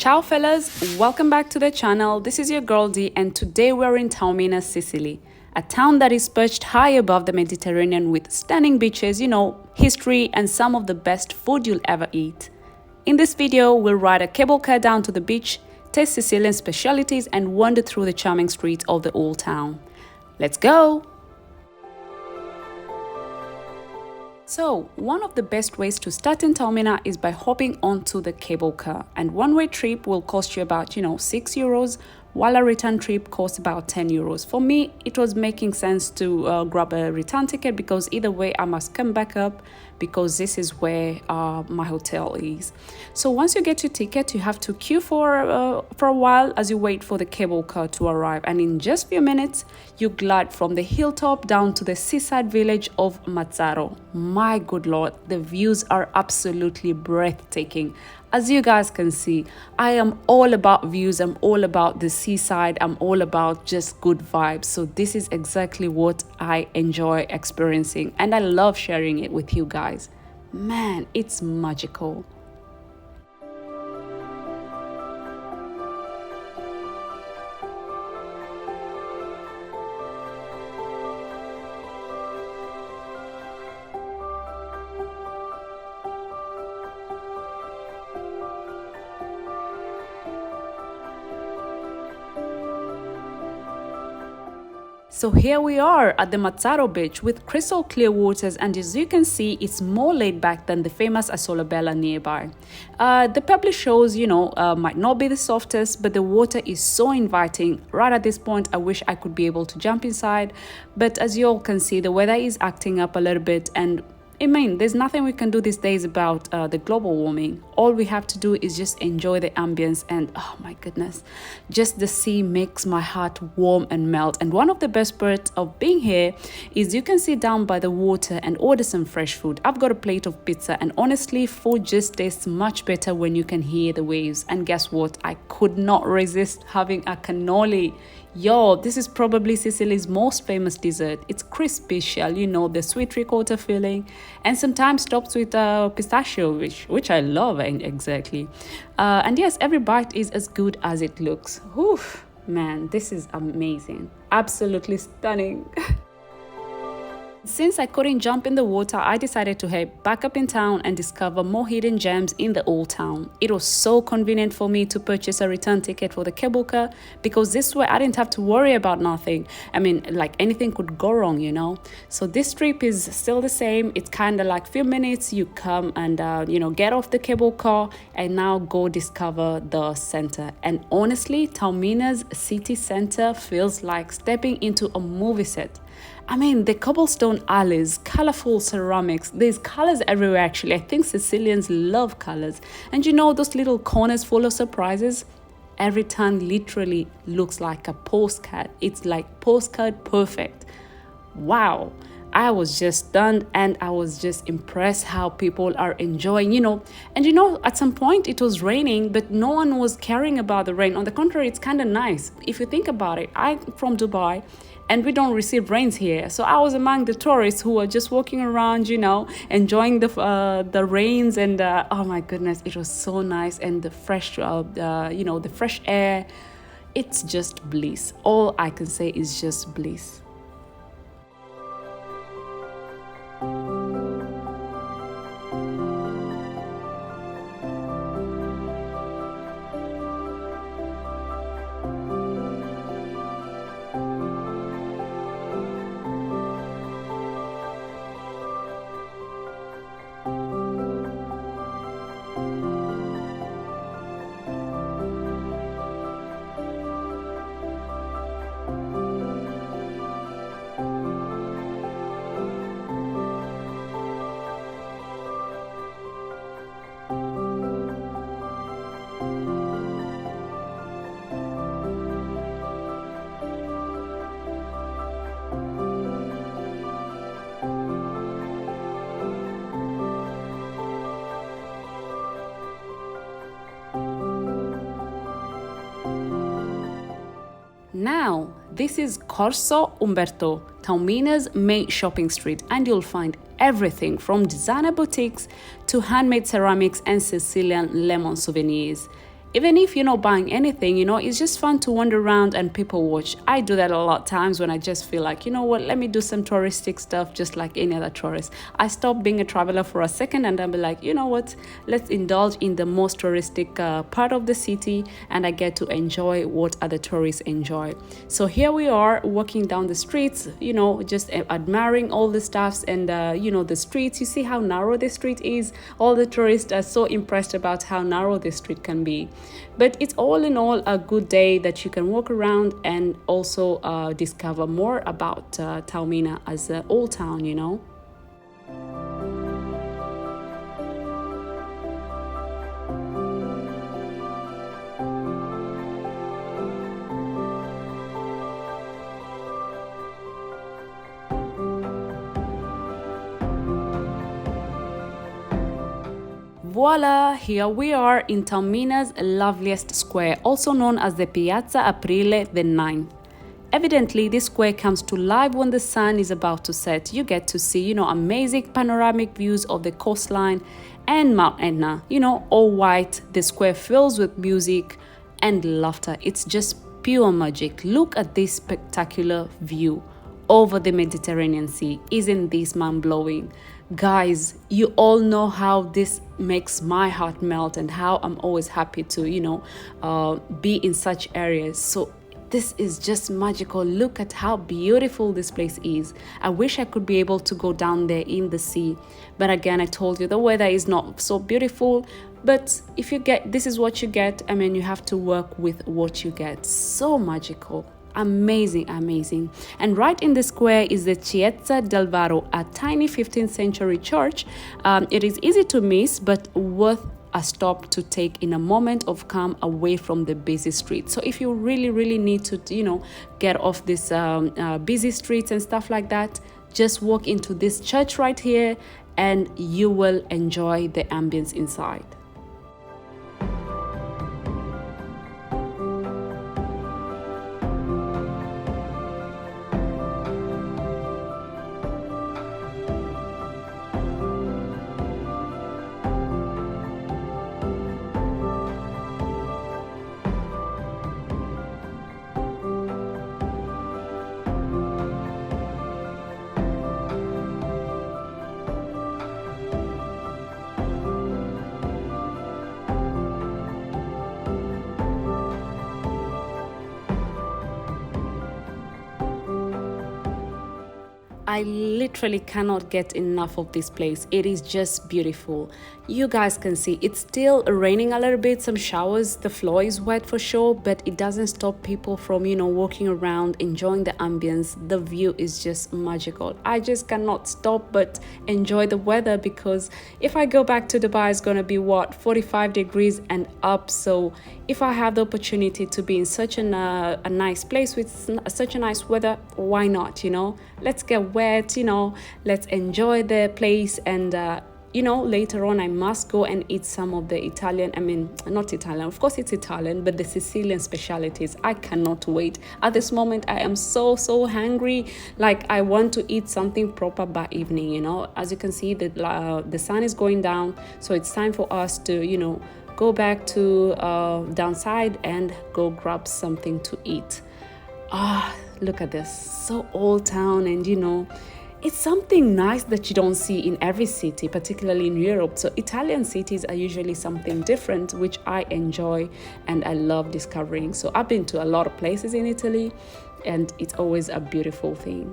Ciao fellas, welcome back to the channel. This is your girl D and today we're in Taormina, Sicily, a town that is perched high above the Mediterranean with stunning beaches, history and some of the best food you'll ever eat. In this video, we'll ride a cable car down to the beach, taste Sicilian specialities and wander through the charming streets of the old town. Let's go! So, one of the best ways to start in Taormina is by hopping onto the cable car, and one-way trip will cost you about, €6, while a return trip costs about €10. For me, it was making sense to grab a return ticket because either way I must come back up because this is where my hotel is. So once you get your ticket, you have to queue for a while as you wait for the cable car to arrive, and in just a few minutes you glide from the hilltop down to the seaside village of Mazzaro. My good lord, the views are absolutely breathtaking. As you guys can see, I am all about views, I'm all about the seaside, I'm all about just good vibes. So this is exactly what I enjoy experiencing and I love sharing it with you guys. Man, it's magical. So here we are at the Mazzaro beach with crystal clear waters, and as you can see, it's more laid back than the famous Isola Bella nearby. The published shows, might not be the softest, but the water is so inviting. Right at this point, I wish I could be able to jump inside, but as you all can see, the weather is acting up a little bit, and there's nothing we can do these days about the global warming. All we have to do is just enjoy the ambience, and oh my goodness, just the sea makes my heart warm and melt. And one of the best parts of being here is you can sit down by the water and order some fresh food. I've got a plate of pizza, and honestly, food just tastes much better when you can hear the waves. And guess what? I could not resist having a cannoli. Yo, this is probably Sicily's most famous dessert. It's crispy shell, the sweet ricotta filling, and sometimes topped with pistachio, which I love exactly. And yes, every bite is as good as it looks. Whew, man, this is amazing. Absolutely stunning. Since I couldn't jump in the water, I decided to head back up in town and discover more hidden gems in the old town. It was so convenient for me to purchase a return ticket for the cable car because this way I didn't have to worry about nothing. Like anything could go wrong, So this trip is still the same. It's kind of like few minutes, you come and, get off the cable car and now go discover the center. And honestly, Taormina's city center feels like stepping into a movie set. The cobblestone alleys, colorful ceramics, there's colors everywhere actually. I think Sicilians love colors. And those little corners full of surprises? Every turn literally looks like a postcard. It's like postcard perfect. Wow. I was just stunned and I was just impressed how people are enjoying, And at some point it was raining, but no one was caring about the rain. On the contrary, it's kind of nice. If you think about it, I'm from Dubai and we don't receive rains here. So I was among the tourists who were just walking around, enjoying the rains, and oh my goodness, it was so nice. And the fresh, the fresh air, it's just bliss. All I can say is just bliss. Now, this is Corso Umberto, Taormina's main shopping street, and you'll find everything from designer boutiques to handmade ceramics and Sicilian lemon souvenirs. Even if you're not buying anything, it's just fun to wander around and people watch. I do that a lot of times when I just feel like, what, let me do some touristic stuff just like any other tourist. I stop being a traveler for a second and I'll be like, what, let's indulge in the most touristic part of the city, and I get to enjoy what other tourists enjoy. So here we are walking down the streets, just admiring all the stuffs and, the streets. You see how narrow the street is. All the tourists are so impressed about how narrow the street can be. But it's all in all a good day that you can walk around and also discover more about Taormina as an old town, Voila, here we are in Taormina's loveliest square, also known as the Piazza April the 9th. Evidently, this square comes to life when the sun is about to set. You get to see, amazing panoramic views of the coastline and Mount Etna. All white, the square fills with music and laughter. It's just pure magic. Look at this spectacular view over the Mediterranean Sea. Isn't this mind-blowing? Guys, you all know how this makes my heart melt and how I'm always happy to, be in such areas. So this is just magical. Look at how beautiful this place is. I wish I could be able to go down there in the sea. But again, I told you the weather is not so beautiful. But if you get, this is what you get. You have to work with what you get. So magical. Amazing. And right in the square is the Chiesa del Varo, a tiny 15th century church. It is easy to miss, but worth a stop to take in a moment of calm away from the busy streets. So if you really need to, get off this busy streets and stuff like that, just walk into this church right here and you will enjoy the ambience inside. I literally cannot get enough of this place. It is just beautiful. You guys can see it's still raining a little bit, some showers, the floor is wet for sure, but it doesn't stop people from, walking around, enjoying the ambience. The view is just magical. I just cannot stop but enjoy the weather, because if I go back to Dubai, it's gonna be 45 degrees and up. So if I have the opportunity to be in such a nice place with such a nice weather, why not? Let's get wet, let's enjoy the place. And later on I must go and eat some of the not Italian, of course it's Italian, but the Sicilian specialties. I cannot wait. At this moment I am so hungry. Like, I want to eat something proper by evening. As you can see, the sun is going down, so it's time for us to go back to downside and go grab something to eat. Look at this, so old town. And it's something nice that you don't see in every city, particularly in Europe. So Italian cities are usually something different, which I enjoy and I love discovering. So I've been to a lot of places in Italy and it's always a beautiful thing.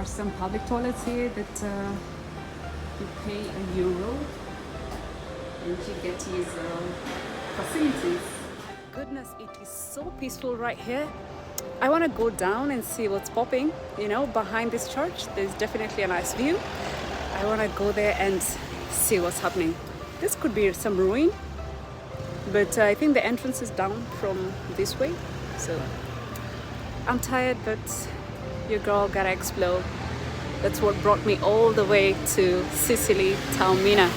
Some public toilets here that you pay €1 and you get these facilities. Goodness, it is so peaceful right here. I want to go down and see what's popping, behind this church. There's definitely a nice view. I want to go there and see what's happening. This could be some ruin, but I think the entrance is down from this way. So I'm tired, but your girl gotta explore. That's what brought me all the way to Sicily, Taormina.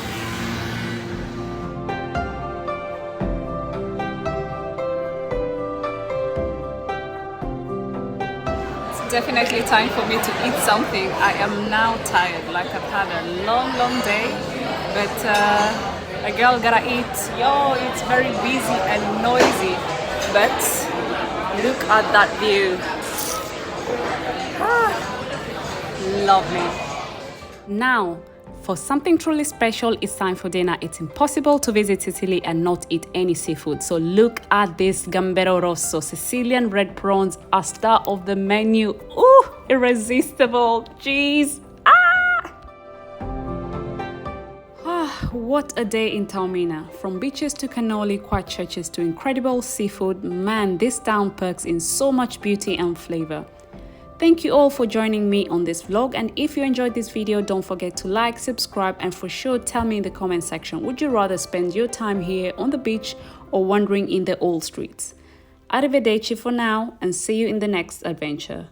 definitely time for me to eat something. I am now tired, like I've had a long day, but a girl gotta eat. Yo, it's very busy and noisy, but look at that view. Lovely. Now, for something truly special, it's time for dinner. It's impossible to visit Sicily and not eat any seafood. So look at this gambero rosso, Sicilian red prawns, a star of the menu. Ooh, irresistible. Jeez. What a day in Taormina. From beaches to cannoli, quiet churches to incredible seafood. Man, this town perks in so much beauty and flavor. Thank you all for joining me on this vlog, and if you enjoyed this video, don't forget to like, subscribe, and for sure tell me in the comment section, would you rather spend your time here on the beach or wandering in the old streets? Arrivederci for now, and see you in the next adventure.